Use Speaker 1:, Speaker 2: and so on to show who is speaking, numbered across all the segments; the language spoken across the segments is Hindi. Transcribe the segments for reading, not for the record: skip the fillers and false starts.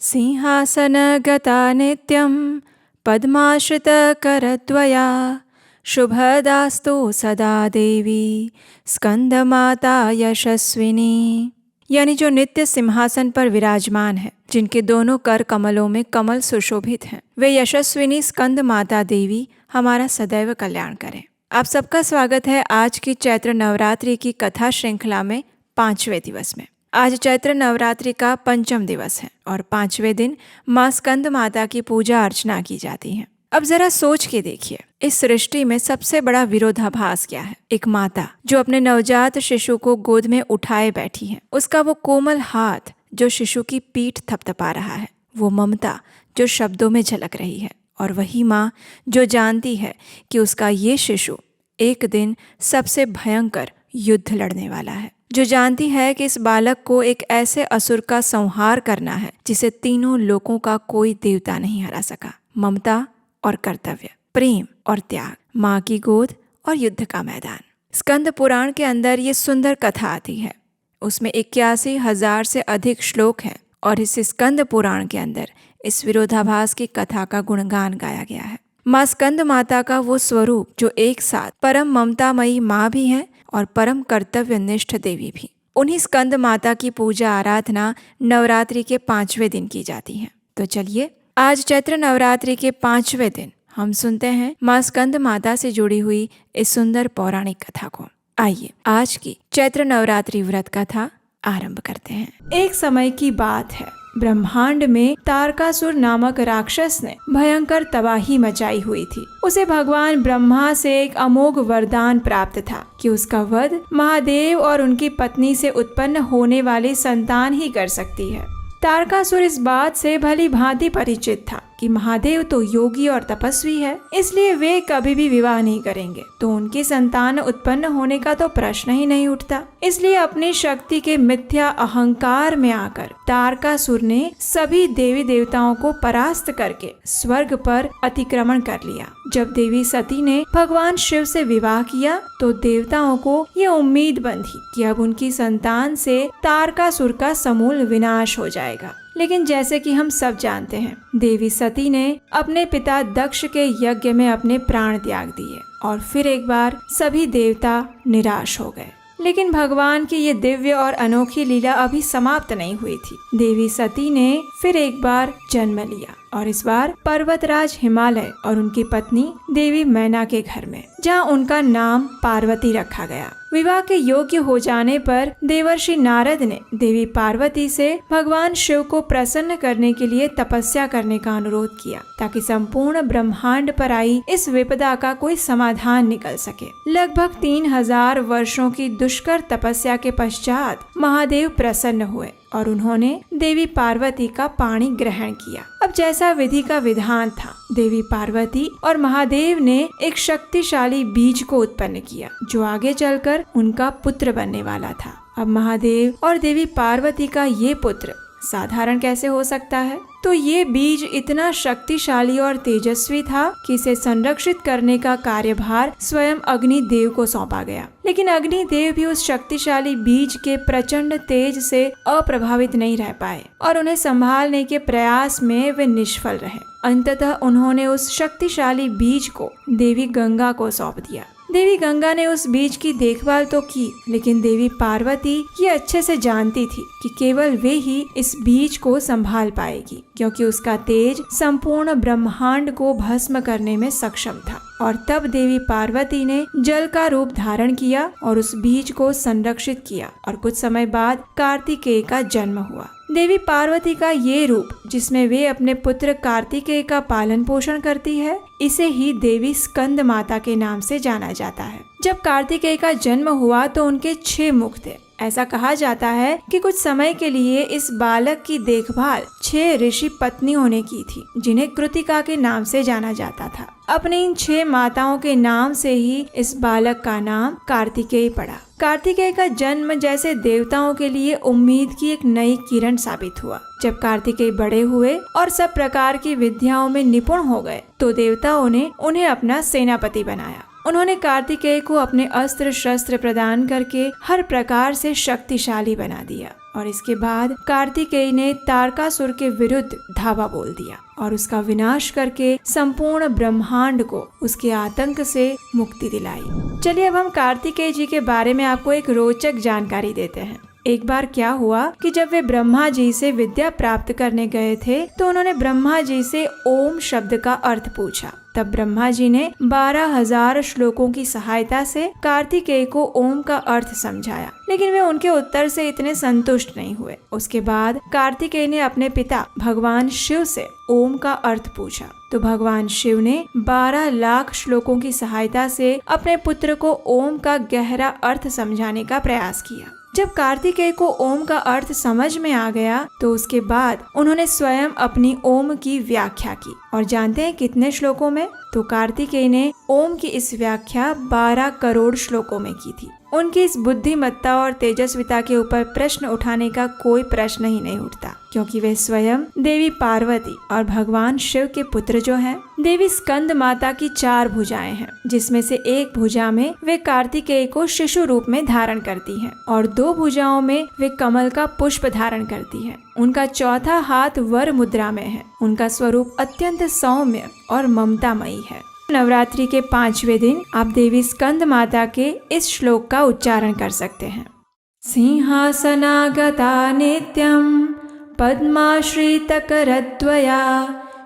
Speaker 1: सिंहासनगता नित्यं पद्माश्रितकरद्वया शुभदास्तु सदा देवी स्कंदमाता यशस्विनी। यानी जो नित्य सिंहासन पर विराजमान है, जिनके दोनों कर कमलों में कमल सुशोभित हैं, वे यशस्विनी स्कंद माता देवी हमारा सदैव कल्याण करें। आप सबका स्वागत है आज की चैत्र नवरात्रि की कथा श्रृंखला में 5वें दिवस में। आज चैत्र नवरात्रि का 5वां दिवस है और 5वें दिन माँ स्कंद माता की पूजा अर्चना की जाती है। अब जरा सोच के देखिए, इस सृष्टि में सबसे बड़ा विरोधाभास क्या है? एक माता जो अपने नवजात शिशु को गोद में उठाए बैठी है, उसका वो कोमल हाथ जो शिशु की पीठ थपथपा रहा है, वो ममता जो शब्दों में झलक रही है, और वही माँ जो जानती है कि उसका ये शिशु एक दिन सबसे भयंकर युद्ध लड़ने वाला है, जो जानती है कि इस बालक को एक ऐसे असुर का संहार करना है जिसे तीनों लोकों का कोई देवता नहीं हरा सका। ममता और कर्तव्य, प्रेम और त्याग, माँ की गोद और युद्ध का मैदान। स्कंद पुराण के अंदर ये सुंदर कथा आती है। उसमें 81,000 से अधिक श्लोक हैं और इस स्कंद पुराण के अंदर इस विरोधाभास की कथा का गुणगान गाया गया है। माँ स्कंद माता का वो स्वरूप जो एक साथ परम ममतामयी माँ भी है और परम कर्तव्यनिष्ठ देवी भी। उन्हीं स्कंद माता की पूजा आराधना नवरात्रि के 5वें दिन की जाती है। तो चलिए आज चैत्र नवरात्रि के 5वें दिन हम सुनते हैं माँ स्कंद माता से जुड़ी हुई इस सुंदर पौराणिक कथा को। आइए आज की चैत्र नवरात्रि व्रत कथा आरंभ करते हैं। एक समय की बात है, ब्रह्मांड में तारकासुर नामक राक्षस ने भयंकर तबाही मचाई हुई थी। उसे भगवान ब्रह्मा से एक अमोघ वरदान प्राप्त था कि उसका वध महादेव और उनकी पत्नी से उत्पन्न होने वाली संतान ही कर सकती है। तारकासुर इस बात से भली भांति परिचित था कि महादेव तो योगी और तपस्वी है, इसलिए वे कभी भी विवाह नहीं करेंगे, तो उनकी संतान उत्पन्न होने का तो प्रश्न ही नहीं उठता। इसलिए अपनी शक्ति के मिथ्या अहंकार में आकर तारकासुर ने सभी देवी देवताओं को परास्त करके स्वर्ग पर अतिक्रमण कर लिया। जब देवी सती ने भगवान शिव से विवाह किया तो देवताओं को ये उम्मीद बंधी कि अब उनकी संतान से तारकासुर का समूल विनाश हो जाएगा। लेकिन जैसे कि हम सब जानते हैं, देवी सती ने अपने पिता दक्ष के यज्ञ में अपने प्राण त्याग दिए और फिर एक बार सभी देवता निराश हो गए। लेकिन भगवान की ये दिव्य और अनोखी लीला अभी समाप्त नहीं हुई थी। देवी सती ने फिर एक बार जन्म लिया और इस बार पर्वतराज हिमालय और उनकी पत्नी देवी मैना के घर में, जहाँ उनका नाम पार्वती रखा गया। विवाह के योग्य हो जाने पर देवर्षि नारद ने देवी पार्वती से भगवान शिव को प्रसन्न करने के लिए तपस्या करने का अनुरोध किया, ताकि संपूर्ण ब्रह्मांड पर आई इस विपदा का कोई समाधान निकल सके। लगभग 3000 वर्षों की दुष्कर तपस्या के पश्चात महादेव प्रसन्न हुए और उन्होंने देवी पार्वती का पाणी ग्रहण किया। अब जैसा विधि का विधान था, देवी पार्वती और महादेव ने एक शक्तिशाली बीज को उत्पन्न किया जो आगे चलकर उनका पुत्र बनने वाला था। अब महादेव और देवी पार्वती का ये पुत्र साधारण कैसे हो सकता है? तो ये बीज इतना शक्तिशाली और तेजस्वी था कि इसे संरक्षित करने का कार्यभार स्वयं अग्निदेव को सौंपा गया। लेकिन अग्निदेव भी उस शक्तिशाली बीज के प्रचंड तेज से अप्रभावित नहीं रह पाए और उन्हें संभालने के प्रयास में वे निष्फल रहे। अंततः उन्होंने उस शक्तिशाली बीज को देवी गंगा को सौंप दिया। देवी गंगा ने उस बीज की देखभाल तो की, लेकिन देवी पार्वती ये अच्छे से जानती थी कि केवल वे ही इस बीज को संभाल पाएगी, क्योंकि उसका तेज संपूर्ण ब्रह्मांड को भस्म करने में सक्षम था। और तब देवी पार्वती ने जल का रूप धारण किया और उस बीज को संरक्षित किया और कुछ समय बाद कार्तिकेय का जन्म हुआ। देवी पार्वती का ये रूप, जिसमें वे अपने पुत्र कार्तिकेय का पालन पोषण करती है, इसे ही देवी स्कंद माता के नाम से जाना जाता है। जब कार्तिकेय का जन्म हुआ तो उनके 6 मुख थे। ऐसा कहा जाता है कि कुछ समय के लिए इस बालक की देखभाल 6 ऋषि पत्नियों ने की थी, जिन्हें कृतिका के नाम से जाना जाता था। अपनी इन 6 माताओं के नाम से ही इस बालक का नाम कार्तिकेय पड़ा। कार्तिकेय का जन्म जैसे देवताओं के लिए उम्मीद की एक नई किरण साबित हुआ। जब कार्तिकेय बड़े हुए और सब प्रकार की विद्याओं में निपुण हो गए तो देवताओं ने उन्हें अपना सेनापति बनाया। उन्होंने कार्तिकेय को अपने अस्त्र शस्त्र प्रदान करके हर प्रकार से शक्तिशाली बना दिया और इसके बाद कार्तिकेय ने तारकासुर के विरुद्ध धावा बोल दिया और उसका विनाश करके संपूर्ण ब्रह्मांड को उसके आतंक से मुक्ति दिलाई। चलिए अब हम कार्तिकेय जी के बारे में आपको एक रोचक जानकारी देते हैं। एक बार क्या हुआ कि जब वे ब्रह्मा जी से विद्या प्राप्त करने गए थे तो उन्होंने ब्रह्मा जी से ओम शब्द का अर्थ पूछा। तब ब्रह्मा जी ने 12,000 श्लोकों की सहायता से कार्तिकेय को ओम का अर्थ समझाया, लेकिन वे उनके उत्तर से इतने संतुष्ट नहीं हुए। उसके बाद कार्तिकेय ने अपने पिता भगवान शिव से ओम का अर्थ पूछा तो भगवान शिव ने 12 लाख श्लोकों की सहायता से अपने पुत्र को ओम का गहरा अर्थ समझाने का प्रयास किया। जब कार्तिकेय को ओम का अर्थ समझ में आ गया तो उसके बाद उन्होंने स्वयं अपनी ओम की व्याख्या की। और जानते हैं कितने श्लोकों में? तो कार्तिकेय ने ओम की इस व्याख्या 12 करोड़ श्लोकों में की थी। उनकी इस बुद्धिमत्ता और तेजस्विता के ऊपर प्रश्न उठाने का कोई प्रश्न ही नहीं उठता, क्योंकि वे स्वयं देवी पार्वती और भगवान शिव के पुत्र जो हैं। देवी स्कंद माता की 4 भुजाएं हैं, जिसमें से एक भुजा में वे कार्तिकेय को शिशु रूप में धारण करती हैं और 2 भुजाओं में वे कमल का पुष्प धारण करती हैं। उनका चौथा हाथ वर मुद्रा में है। उनका स्वरूप अत्यंत सौम्य और ममतामयी है। नवरात्रि के 5वें दिन आप देवी स्कंद माता के इस श्लोक का उच्चारण कर सकते हैं। सिंहासनागता नित्यं पद्माश्रितकरद्वया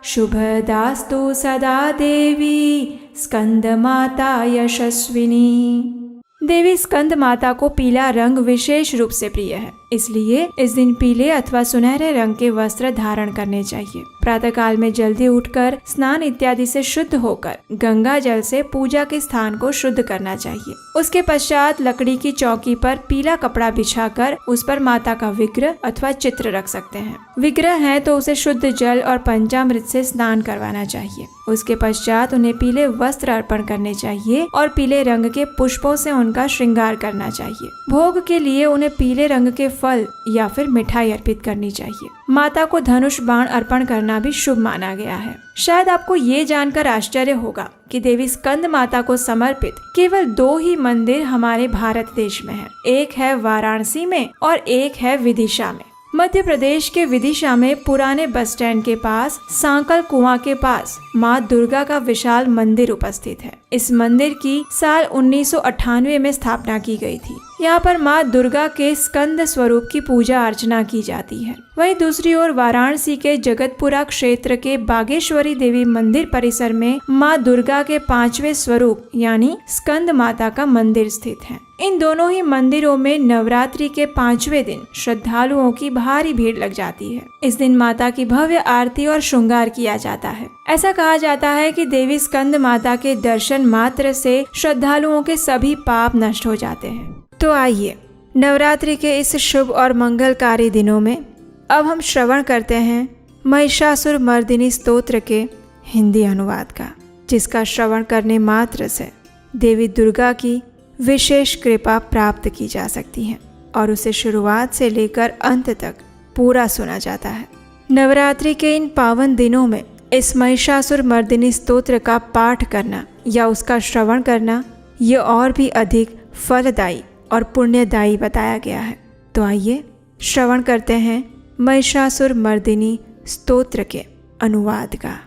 Speaker 1: शुभदास्तु सदा देवी स्कंद माता यशस्विनी। देवी स्कंद माता को पीला रंग विशेष रूप से प्रिय है, इसलिए इस दिन पीले अथवा सुनहरे रंग के वस्त्र धारण करने चाहिए। प्रातः काल में जल्दी उठकर स्नान इत्यादि से शुद्ध होकर गंगा जल से पूजा के स्थान को शुद्ध करना चाहिए। उसके पश्चात लकड़ी की चौकी पर पीला कपड़ा बिछाकर उस पर माता का विग्रह अथवा चित्र रख सकते हैं। विग्रह है तो उसे शुद्ध जल और पंचामृत से स्नान करवाना चाहिए। उसके पश्चात उन्हें पीले वस्त्र अर्पण करने चाहिए और पीले रंग के पुष्पों से उनका श्रृंगार करना चाहिए। भोग के लिए उन्हें पीले रंग के फल या फिर मिठाई अर्पित करनी चाहिए। माता को धनुष बाण अर्पण करना भी शुभ माना गया है। शायद आपको ये जानकर आश्चर्य होगा कि देवी स्कंद माता को समर्पित केवल 2 ही मंदिर हमारे भारत देश में हैं। एक है वाराणसी में और एक है विदिशा में। मध्य प्रदेश के विदिशा में पुराने बस स्टैंड के पास सांकल कुआं के पास माँ दुर्गा का विशाल मंदिर उपस्थित है। इस मंदिर की साल 1998 में स्थापना की गई थी। यहाँ पर माँ दुर्गा के स्कंद स्वरूप की पूजा अर्चना की जाती है। वहीं दूसरी ओर वाराणसी के जगतपुरा क्षेत्र के बागेश्वरी देवी मंदिर परिसर में माँ दुर्गा के 5वें स्वरूप यानी स्कंद माता का मंदिर स्थित है। इन दोनों ही मंदिरों में नवरात्रि के 5वें दिन श्रद्धालुओं की भारी भीड़ लग जाती है। इस दिन माता की भव्य आरती और श्रृंगार किया जाता है। ऐसा कहा जाता है कि देवी स्कंद माता के दर्शन मात्र से श्रद्धालुओं के सभी पाप नष्ट हो जाते हैं। तो आइए नवरात्रि के इस शुभ और मंगलकारी दिनों में अब हम श्रवण करते हैं महिषासुर मर्दिनी स्तोत्र के हिंदी अनुवाद का, जिसका श्रवण करने मात्र से देवी दुर्गा की विशेष कृपा प्राप्त की जा सकती है और उसे शुरुआत से लेकर अंत तक पूरा सुना जाता है। नवरात्रि के इन पावन दिनों में इस महिषासुर मर्दिनी स्तोत्र का पाठ करना या उसका श्रवण करना ये और भी अधिक फलदायी और पुण्यदायी बताया गया है। तो आइए श्रवण करते हैं महिषासुर मर्दिनी स्तोत्र के अनुवाद का।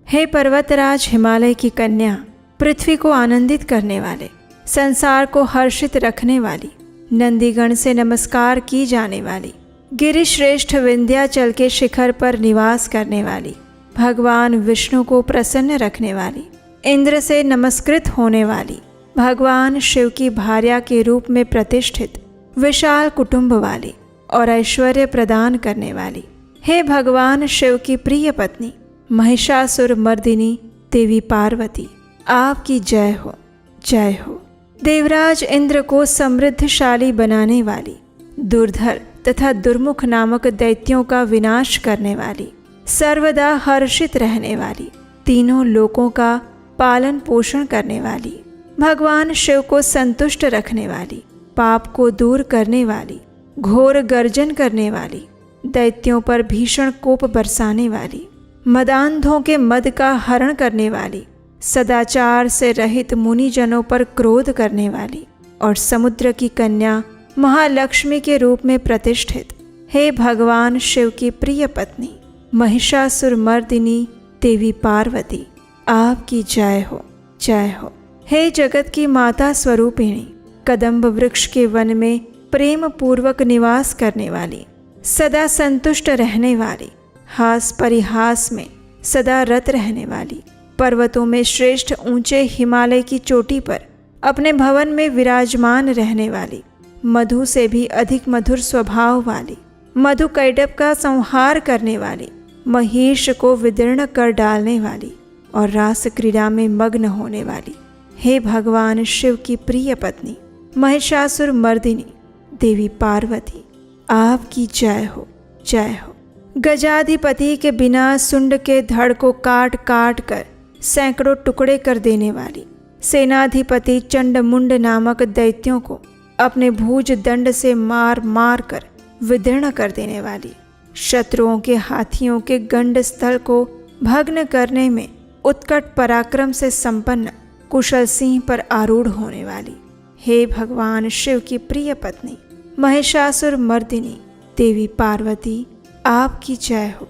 Speaker 1: हे पर्वतराज हिमालय की कन्या, पृथ्वी को आनंदित करने वाले, संसार को हर्षित रखने वाली, नंदीगण से नमस्कार की जाने वाली, गिरिश्रेष्ठ विंध्याचल के शिखर पर निवास करने वाली, भगवान विष्णु को प्रसन्न रखने वाली, इंद्र से नमस्कृत होने वाली, भगवान शिव की भार्या के रूप में प्रतिष्ठित, विशाल कुटुंब वाली और ऐश्वर्य प्रदान करने वाली, हे भगवान शिव की प्रिय पत्नी महिषासुर मर्दिनी देवी पार्वती, आपकी जय हो, जय हो। देवराज इंद्र को समृद्धशाली बनाने वाली, दुर्धर तथा दुर्मुख नामक दैत्यों का विनाश करने वाली, सर्वदा हर्षित रहने वाली, तीनों लोकों का पालन पोषण करने वाली, भगवान शिव को संतुष्ट रखने वाली, पाप को दूर करने वाली, घोर गर्जन करने वाली, दैत्यों पर भीषण कोप बरसाने वाली, मदांधों के मद का हरण करने वाली, सदाचार से रहित मुनिजनों पर क्रोध करने वाली और समुद्र की कन्या महालक्ष्मी के रूप में प्रतिष्ठित, हे भगवान शिव की प्रिय पत्नी महिषासुर मर्दिनी देवी पार्वती, आपकी जय हो, जय हो। हे जगत की माता स्वरूपिणी, कदम्ब वृक्ष के वन में प्रेम पूर्वक निवास करने वाली, सदा संतुष्ट रहने वाली, हास परिहास में सदा रत रहने वाली, पर्वतों में श्रेष्ठ ऊंचे हिमालय की चोटी पर अपने भवन में विराजमान रहने वाली, मधु से भी अधिक मधुर स्वभाव वाली, मधु कैटभ का संहार करने वाली, महिष को विदीर्ण कर डालने वाली और रास क्रीड़ा में मग्न होने वाली, हे भगवान शिव की प्रिय पत्नी महिषासुर मर्दिनी देवी पार्वती, आपकी जय हो, जय हो। गजाधिपति के बिना सुंड के धड़ को काट काट कर सैकड़ों टुकड़े कर देने वाली, सेनाधिपति चंडमुंड नामक दैत्यों को अपने भुज दंड से मार मार कर विदीर्ण कर देने वाली, शत्रुओं के हाथियों के गंड स्थल को भग्न करने में उत्कट पराक्रम से संपन्न कुशल सिंह पर आरूढ़ होने वाली, हे भगवान शिव की प्रिय पत्नी महिषासुर मर्दिनी देवी पार्वती, आपकी जय हो,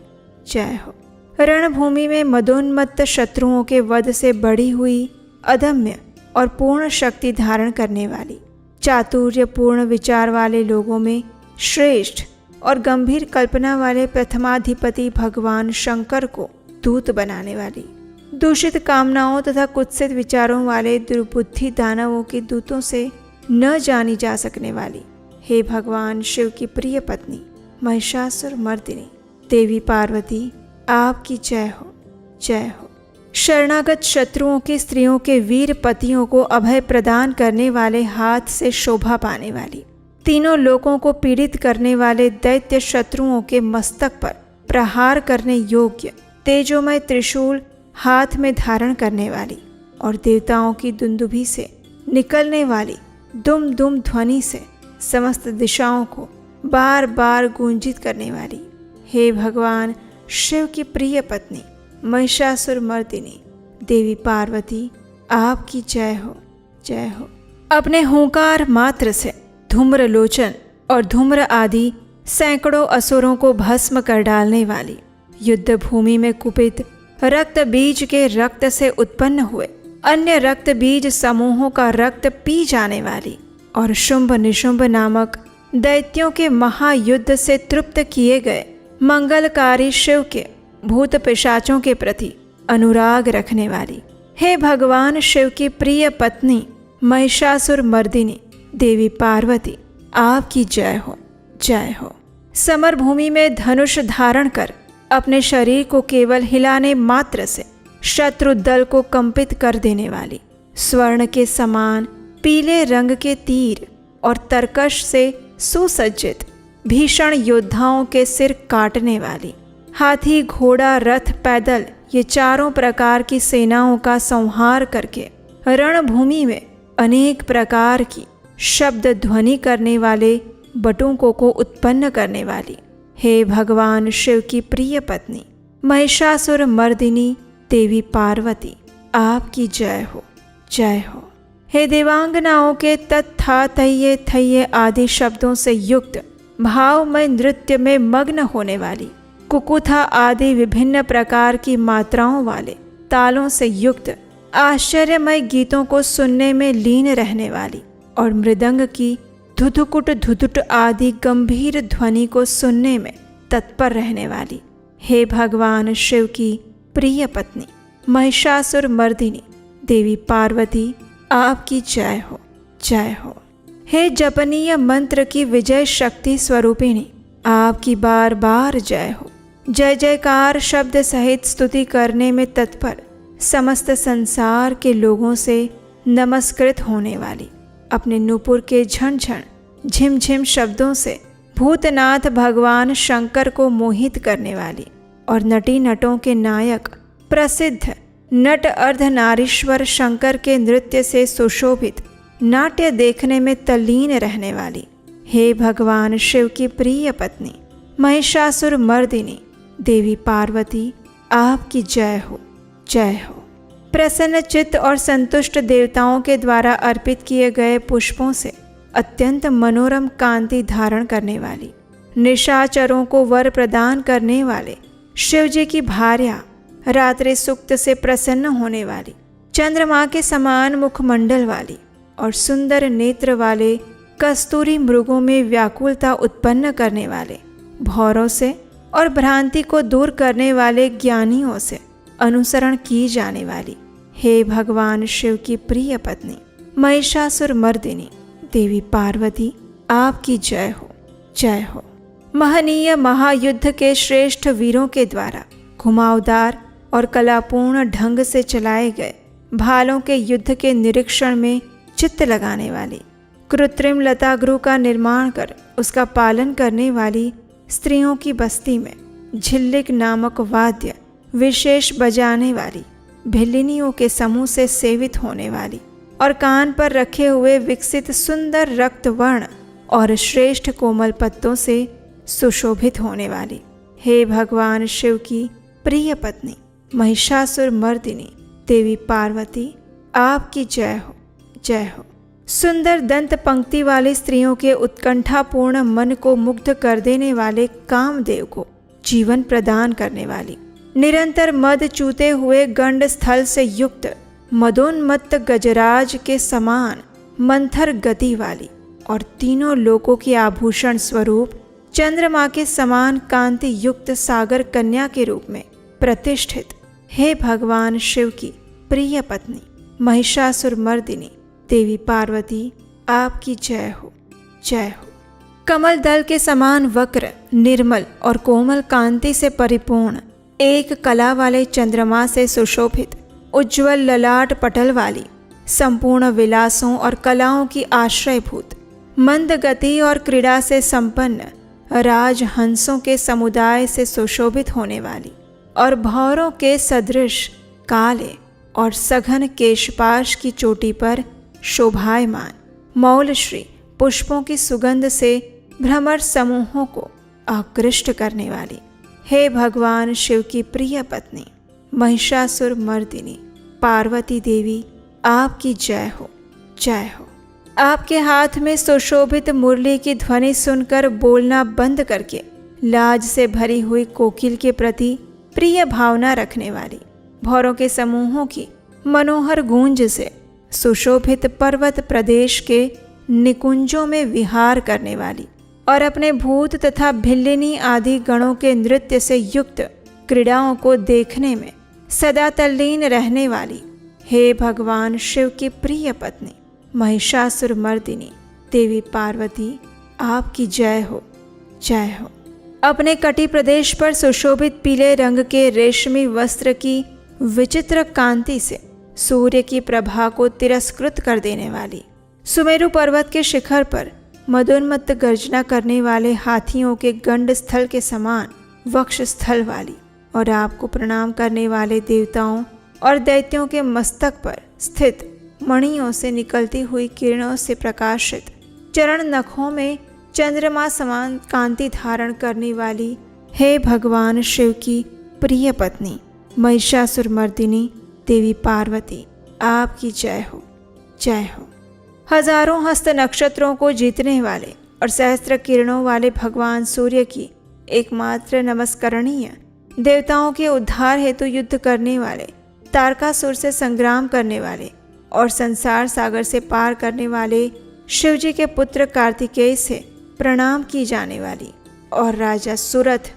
Speaker 1: जय हो। रणभूमि में मदोन्मत्त शत्रुओं के वध से बढ़ी हुई अदम्य और पूर्ण शक्ति धारण करने वाली, चातुर्यपूर्ण विचार वाले लोगों में श्रेष्ठ और गंभीर कल्पना वाले प्रथमाधिपति भगवान शंकर को दूत बनाने वाली, दूषित कामनाओं तथा कुत्सित विचारों वाले दुर्बुद्धि दानवों के दूतों से न जानी जा सकने वाली, हे भगवान शिव की प्रिय पत्नी महिषासुर मर्दिनी देवी पार्वती, आपकी जय हो, जय हो। शरणागत शत्रुओं की स्त्रियों के वीर पतियों को अभय प्रदान करने वाले, हाथ से शोभा पाने वाली, तीनों लोगों को पीड़ित करने वाले दैत्य शत्रुओं के मस्तक पर प्रहार करने योग्य तेजोमय त्रिशूल हाथ में धारण करने वाली और देवताओं की दुंदुभी से निकलने वाली दुम दुम ध्वनि से समस्त दिशाओं को बार बार गूंजित करने वाली, हे भगवान शिव की प्रिय पत्नी महिषासुर मर्दिनी देवी पार्वती, आपकी जय हो, जय हो। अपने हुंकार मात्र से धूम्र लोचन और धूम्र आदि सैकड़ों असुरों को भस्म कर डालने वाली, युद्ध भूमि में कुपित रक्त बीज के रक्त से उत्पन्न हुए अन्य रक्त बीज समूहों का रक्त पी जाने वाली और शुंभ निशुंभ नामक दैत्यों के महायुद्ध से तृप्त किए गए मंगलकारी शिव के भूत पिशाचों के प्रति अनुराग रखने वाली, हे भगवान शिव की प्रिय पत्नी महिषासुर मर्दिनी देवी पार्वती, आपकी जय हो, जय हो। समर भूमि में धनुष धारण कर अपने शरीर को केवल हिलाने मात्र से शत्रु दल को कंपित कर देने वाली, स्वर्ण के समान पीले रंग के तीर और तरकश से सुसज्जित भीषण योद्धाओं के सिर काटने वाली, हाथी घोड़ा रथ पैदल ये चारों प्रकार की सेनाओं का संहार करके रणभूमि में अनेक प्रकार की शब्द ध्वनि करने वाले बटुकों को उत्पन्न करने वाली, हे भगवान शिव की प्रिय पत्नी महिषासुर मर्दिनी देवी पार्वती, आपकी जय हो, जय हो। हे देवांगनाओं के तत्था थैये थैये आदि शब्दों से युक्त भावमय नृत्य में मग्न होने वाली, कुकुथा आदि विभिन्न प्रकार की मात्राओं वाले तालों से युक्त आश्चर्यमय गीतों को सुनने में लीन रहने वाली और मृदंग की धुधुकुट धुधुट आदि गंभीर ध्वनि को सुनने में तत्पर रहने वाली, हे भगवान शिव की प्रिय पत्नी महिषासुर मर्दिनी देवी पार्वती, आपकी जय हो, जय हो। हे जपनीय मंत्र की विजय शक्ति स्वरूपिणी, आपकी बार बार जय हो। जय जयकार शब्द सहित स्तुति करने में तत्पर समस्त संसार के लोगों से नमस्कृत होने वाली, अपने नूपुर के झनझन झिमझिम शब्दों से भूतनाथ भगवान शंकर को मोहित करने वाली और नटी नटों के नायक प्रसिद्ध नट अर्धनारीश्वर शंकर के नृत्य से सुशोभित नाट्य देखने में तल्लीन रहने वाली, हे भगवान शिव की प्रिय पत्नी महिषासुर मर्दिनी देवी पार्वती, आपकी जय हो, जय हो। प्रसन्न चित्त और संतुष्ट देवताओं के द्वारा अर्पित किए गए पुष्पों से अत्यंत मनोरम कांति धारण करने वाली, निशाचरों को वर प्रदान करने वाले, शिव जी की भार्या, रात्रि सूक्त से प्रसन्न होने वाली, चंद्रमा के समान मुखमंडल वाली और सुंदर नेत्र वाले, कस्तूरी मृगों में व्याकुलता उत्पन्न करने वाले, भौरों से और भ्रांति को दूर करने वाले ज्ञानियों से अनुसरण की जाने वाली, हे भगवान शिव की प्रिय पत्नी महिषासुर मर्दिनी देवी पार्वती, आपकी जय हो, जय हो। महनीय महायुद्ध के श्रेष्ठ वीरों के द्वारा घुमावदार और कलापूर्ण ढंग से चलाए गए भालों के युद्ध के निरीक्षण में चित्त लगाने वाली, कृत्रिम लतागृह का निर्माण कर उसका पालन करने वाली स्त्रियों की बस्ती में झिल्लिक नामक वाद्य विशेष बजाने वाली, भिल्लिनियों के समूह से सेवित होने वाली और कान पर रखे हुए विकसित सुंदर रक्त वर्ण और श्रेष्ठ कोमल पत्तों से सुशोभित होने वाली, हे भगवान शिव की प्रिय पत्नी महिषासुर मर्दिनी देवी पार्वती, आपकी जय हो, जय हो। सुंदर दंत पंक्ति वाली स्त्रियों के उत्कंठापूर्ण मन को मुग्ध कर देने वाले कामदेव को जीवन प्रदान करने वाली, निरंतर मद चूते हुए गंड स्थल से युक्त मदोन्मत्त गजराज के समान मंथर गति वाली और तीनों लोकों की आभूषण स्वरूप चंद्रमा के समान कांति युक्त सागर कन्या के रूप में प्रतिष्ठित, हे भगवान शिव की प्रिय पत्नी महिषासुर मर्दिनी देवी पार्वती, आपकी जय हो, जय हो। कमल दल के समान वक्र, निर्मल और कोमल कांति से परिपूर्ण, एक कला वाले चंद्रमा से सुशोभित, उज्ज्वल ललाट पटल वाली, संपूर्ण विलासों और कलाओं की आश्रयभूत, मंद गति और क्रीड़ा से संपन्न, राजहंसों के समुदाय से सुशोभित होने वाली और भौरों के सदृश काले और सघन केशपाश की चोटी पर शोभायमान, मौलश्री पुष्पों की सुगंध से भ्रमर समूहों को आकृष्ट करने वाली, हे भगवान शिव की प्रिय पत्नी महिषासुर मर्दिनी पार्वती देवी, आपकी जय हो, जय हो। आपके हाथ में सुशोभित मुरली की ध्वनि सुनकर बोलना बंद करके लाज से भरी हुई कोकिल के प्रति प्रिय भावना रखने वाली, भौरों के समूहों की मनोहर गूंज से सुशोभित पर्वत प्रदेश के निकुंजों में विहार करने वाली और अपने भूत तथा भिल्लिनी आदि गणों के नृत्य से युक्त क्रीड़ाओं को देखने में सदा तल्लीन रहने वाली, हे भगवान शिव की प्रिय पत्नी महिषासुर मर्दिनी देवी पार्वती, आपकी जय हो, जय हो। अपने कटी प्रदेश पर सुशोभित पीले रंग के रेशमी वस्त्र की विचित्र कांति से सूर्य की प्रभा को तिरस्कृत कर देने वाली, सुमेरु पर्वत के शिखर पर मदोन्मत्त गर्जना करने वाले हाथियों के गंड स्थल के समान वक्ष स्थल वाली और आपको प्रणाम करने वाले देवताओं और दैत्यों के मस्तक पर स्थित मणियों से निकलती हुई किरणों से प्रकाशित, चरण नखों में चंद्रमा समान कांति धारण करने वाली, हे भगवान शिव की प्रिय पत्नी महिषासुर मर्दिनी देवी पार्वती, आपकी जय हो, जय हो। हजारों हस्त नक्षत्रों को जीतने वाले और सहस्त्र किरणों वाले भगवान सूर्य की एकमात्र नमस्करणीय, देवताओं के उद्धार हेतु युद्ध करने वाले, तारकासुर से संग्राम करने वाले और संसार सागर से पार करने वाले शिव जी के पुत्र कार्तिकेय से प्रणाम की जाने वाली और राजा सुरथ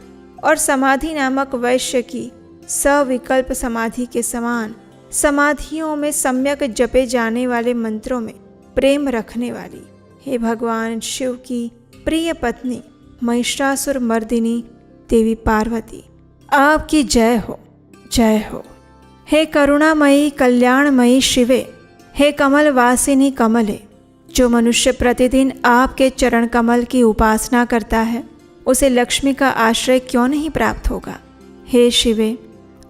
Speaker 1: और समाधि नामक वैश्य की सविकल्प समाधि के समान समाधियों में सम्यक जपे जाने वाले मंत्रों में प्रेम रखने वाली, हे भगवान शिव की प्रिय पत्नी महिषासुर मर्दिनी देवी पार्वती, आपकी जय हो, जय हो। हे करुणामयी कल्याणमयी शिवे, हे कमल वासिनी कमले, जो मनुष्य प्रतिदिन आपके चरण कमल की उपासना करता है उसे लक्ष्मी का आश्रय क्यों नहीं प्राप्त होगा। हे शिवे,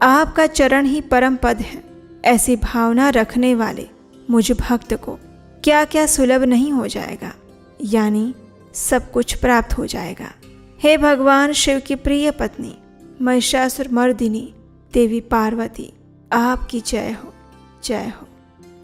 Speaker 1: आपका चरण ही परम पद है। ऐसी भावना रखने वाले मुझ भक्त को क्या क्या सुलभ नहीं हो जाएगा, यानी सब कुछ प्राप्त हो जाएगा। हे भगवान शिव की प्रिय पत्नी महिषासुर मर्दिनी देवी पार्वती, आपकी जय हो, जय हो।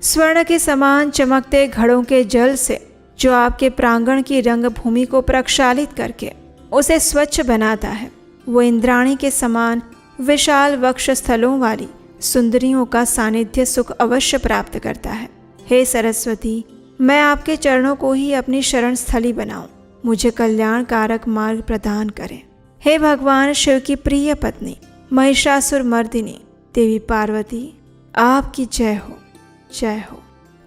Speaker 1: स्वर्ण के समान चमकते घड़ों के जल से जो आपके प्रांगण की रंगभूमि को प्रक्षालित करके उसे स्वच्छ बनाता है। वो इंद्राणी के समान विशाल वक्ष स्थलों वाली सुंदरियों का सानिध्य सुख अवश्य प्राप्त करता है। हे सरस्वती, मैं आपके चरणों को ही अपनी शरण स्थली बनाऊं, मुझे कल्याण कारक मार्ग प्रदान करें। हे भगवान शिव की प्रिय पत्नी महिषासुर मर्दिनी देवी पार्वती, आपकी जय हो, जय हो।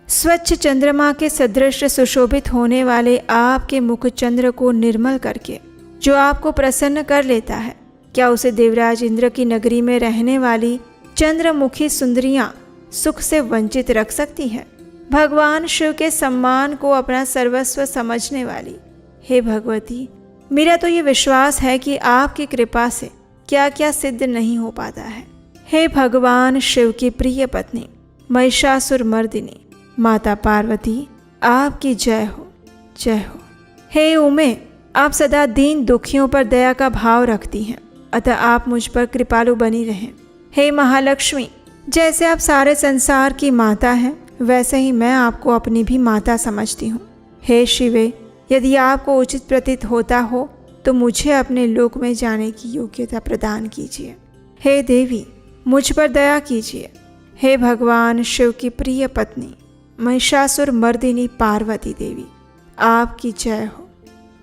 Speaker 1: स्वच्छ चंद्रमा के सदृश सुशोभित होने वाले आपके मुख चंद्र को निर्मल करके जो आपको प्रसन्न कर लेता है, क्या उसे देवराज इंद्र की नगरी में रहने वाली चंद्रमुखी सुंदरियां सुख से वंचित रख सकती हैं? भगवान शिव के सम्मान को अपना सर्वस्व समझने वाली हे भगवती, मेरा तो ये विश्वास है कि आपकी कृपा से क्या क्या सिद्ध नहीं हो पाता है। हे भगवान शिव की प्रिय पत्नी महिषासुर मर्दिनी माता पार्वती, आपकी जय हो, जय हो। हे उमे, आप सदा दीन दुखियों पर दया का भाव रखती हैं, अतः आप मुझ पर कृपालु बनी रहें। हे महालक्ष्मी, जैसे आप सारे संसार की माता हैं, वैसे ही मैं आपको अपनी भी माता समझती हूँ। हे शिवे, यदि आपको उचित प्रतीत होता हो तो मुझे अपने लोक में जाने की योग्यता प्रदान कीजिए। हे देवी, मुझ पर दया कीजिए। हे भगवान शिव की प्रिय पत्नी महिषासुर मर्दिनी पार्वती देवी, आपकी जय हो,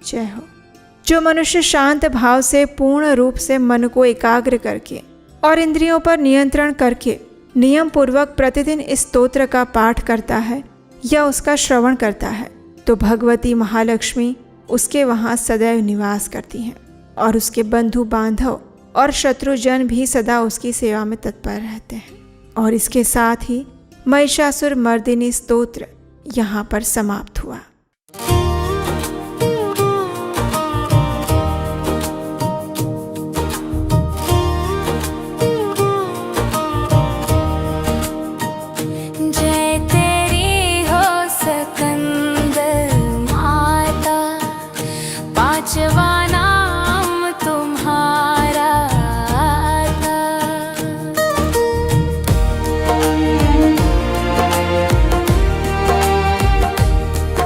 Speaker 1: जय हो। जो मनुष्य शांत भाव से पूर्ण रूप से मन को एकाग्र करके और इंद्रियों पर नियंत्रण करके नियम पूर्वक प्रतिदिन इस स्तोत्र का पाठ करता है या उसका श्रवण करता है, तो भगवती महालक्ष्मी उसके वहाँ सदैव निवास करती हैं और उसके बंधु बांधव और शत्रुजन भी सदा उसकी सेवा में तत्पर रहते हैं। और इसके साथ ही महिषासुर मर्दिनी स्तोत्र यहाँ पर समाप्त हुआ।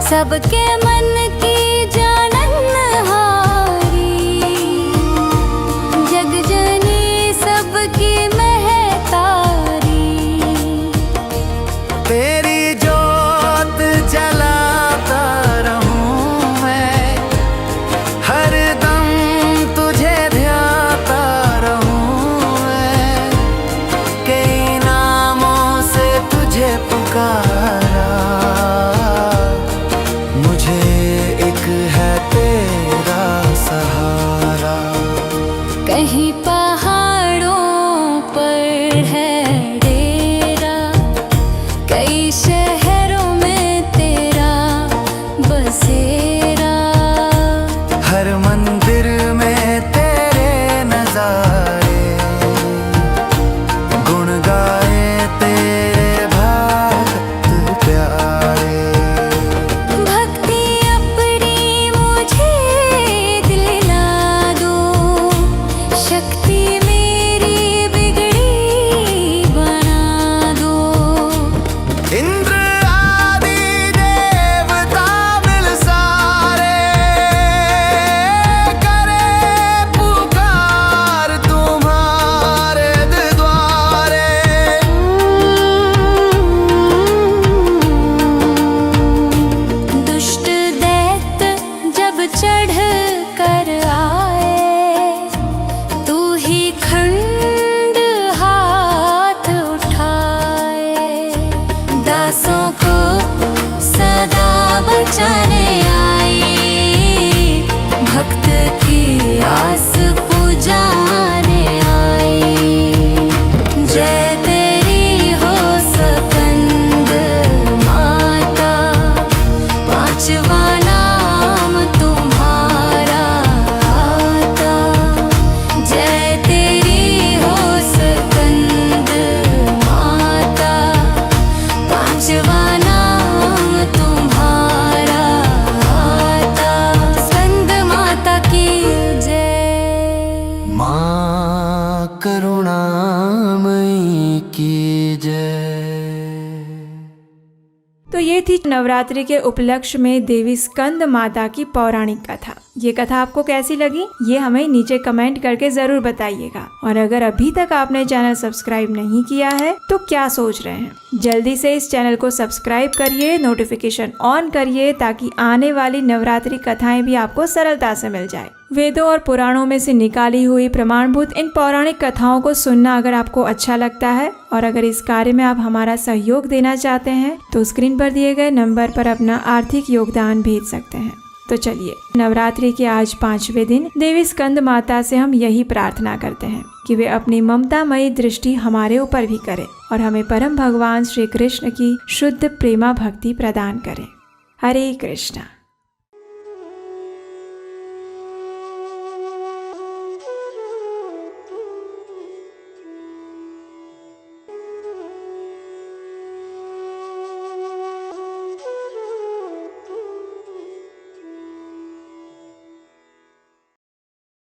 Speaker 2: सबके मन की जाननहारी, जग जनी सबकी महतारी,
Speaker 3: तेरी जोत जलाता रहूं मैं, हर दम तुझे ध्याता रहूं मैं, कई नामों से तुझे पुकारा,
Speaker 2: कहीं पहाड़ों पर है डेरा, कई शहरों में तेरा बसेरा,
Speaker 3: हर मंदिर में तेरे नजारे, गुण गाए तेरे भक्त प्यारे।
Speaker 2: भक्ति अपनी मुझे दिला दो, शक्ति मेरी बिगड़ी बना दो।
Speaker 3: इंद्र आदि देवता मिल सारे, करे पुकार तुम्हारे द्वारे।
Speaker 2: दुष्ट दैत्य जब चढ़ कर आए, तू ही खंड हाथ उठाए, दासों को सदा बचाने आई, भक्त की आस पुजाने आई। जय तेरी हो स्कंद माता, पांचवा नाम तुम्हारा आता। जय तेरी हो स्कंद माता, पांचवा नाम तुम्हारा आता। स्कंद माता की जय।
Speaker 3: माँ करुणामयी की जय।
Speaker 1: तो ये थी नवरात्रि के उपलक्ष्य में देवी स्कंद माता की पौराणिक कथा। ये कथा आपको कैसी लगी ये हमें नीचे कमेंट करके जरूर बताइएगा। और अगर अभी तक आपने चैनल सब्सक्राइब नहीं किया है तो क्या सोच रहे हैं, जल्दी से इस चैनल को सब्सक्राइब करिए, नोटिफिकेशन ऑन करिए ताकि आने वाली नवरात्रि कथाएं भी आपको सरलता से मिल जाए। वेदों और पुराणों में से निकाली हुई प्रमाणभूत इन पौराणिक कथाओं को सुनना अगर आपको अच्छा लगता है और अगर इस कार्य में आप हमारा सहयोग देना चाहते हैं तो स्क्रीन पर दिए गए नंबर पर अपना आर्थिक योगदान भेज सकते हैं। तो चलिए, नवरात्रि के आज 5वें दिन देवी स्कंद माता से हम यही प्रार्थना करते हैं कि वे अपनी ममतामयी दृष्टि हमारे ऊपर भी करें और हमें परम भगवान श्री कृष्ण की शुद्ध प्रेमा भक्ति प्रदान करें। हरे कृष्णा।